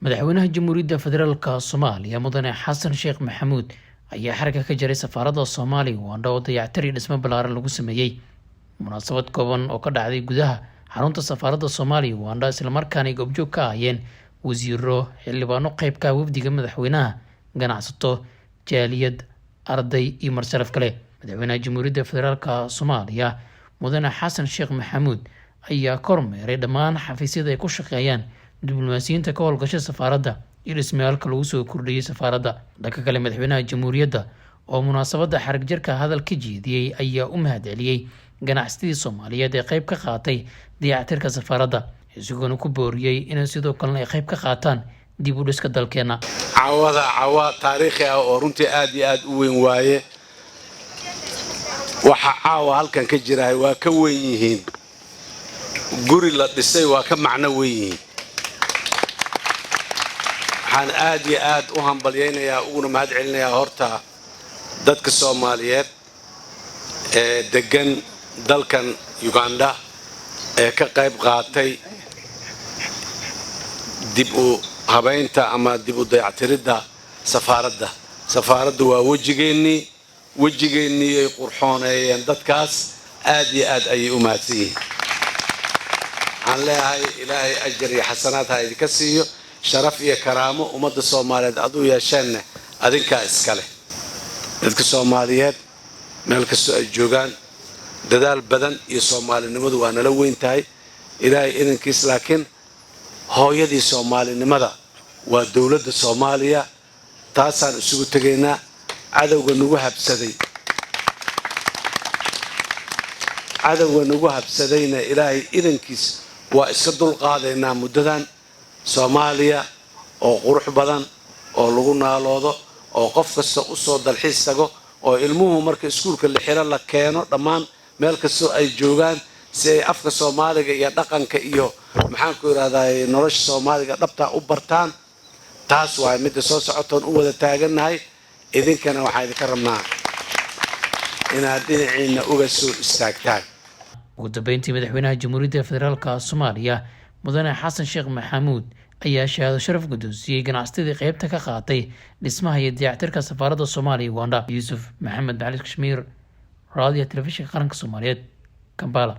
madaxweynaha jamhuuriyadda federaalka Soomaaliya mudane xasan sheekh maxamuud ayaa xarka ka jaray safaaradda Soomaaliya oo dayactir iyo dhismo ballaaran lagu sameeyay munaasabad kooban oo ka dhacday gudaha xarunta safaaradda Soomaaliya isla markaana goobjoog ka ahayeen wasiiro xildhibaano qayb ka wafdiga madaxweynaha ganacsato jaaliyad arday iyo marsharaf kale madaxweynaha jamhuuriyadda federaalka Soomaaliya mudane xasan sheekh maxamuud ayaa kormeeray dhammaan xafiisyada ay ku shaqeeyaan diblomaasiyiinta ka howlgasha safaaradda iyo dhismayaalka lagu soo kordhiyay safaaradda. Dhanka kale madaxweynaha jamhuuriyadda oo munaasabadda xarag jarka hadal ka jeediyay ayaa u mahadceliyay ganacsatada Soomaaliyeed ee qayb ka qaatay dayactirka safaaradda isagoona ku booriyay in sidoo kale ay qayb ka qaataan dib u dhiska dalkeena. Caawa taariikhi ah oo runtii aad iyo aad u weyn waaye waxa caawa halkan ka jira waa ka weyn yihiin guri la dhisay waa ka macno weyn yihiin. waxaan aad iyo aad u hambalyaynayaa uguna mahad celinayaa horta dadka Soomaaliyeed ee degan dalkan Uganda ee ka qayb qaatay dib u habeynta ama dib u dayactiridda safaaradda waa wajigeennii ay qurxooneeyeen dadkaas aad iyo aad ayay u mahadsan yihiin. waxaan leeyahay ilaahay ajar iyo xasanaad ha idinka siiyo sharaf iyo karaamo ummadda Soomaaliyeed aduu yeesheen adinka iskale. dadka Soomaaliyeed meel kastoo ay joogaan dadaal badan iyo Soomaalinimadu waa nala weyn tahay ilaahay idinkiis laakiin hooyadii Soomaalinimada waa dawladda Soomaaliya taasaan isugu tegaynaa cadawga nagu habsadayna ilaahay idinkiis waa iska dulqaadaynaa muddadan Soomaaliya oo qurux badan oo lagu naaloodo oo qof kasta u soo dalxiis tago oo ilmuhu marka iskuulka la xiro la keeno dhammaan meel kastoo ay joogaan si ay afka Soomaaliga iyo dhaqanka iyo maxaan ku yiraahdaa nolosha Soomaaliga dhabta u bartaan. taas waa mid soo socotoon u wada taagannahay idinkana waxaan idinka rabnaa inaad dhinaciina uga soo istaagtaan. ugu dambeyntii madaxweynaha jamhuuriyadda federaalka Soomaaliya mudane xasan sheekh maxamuud ayaa shahaado sharaf guddoonsiiyay ganacsatada qaybta ka qaatay dhismaha iyo dayactirka safaaradda Soomaaliya Uganda. Yuusuf Maxamed Macalin Kashmiir, Radio Telefishinka Qaranka Soomaaliyeed, Kampala.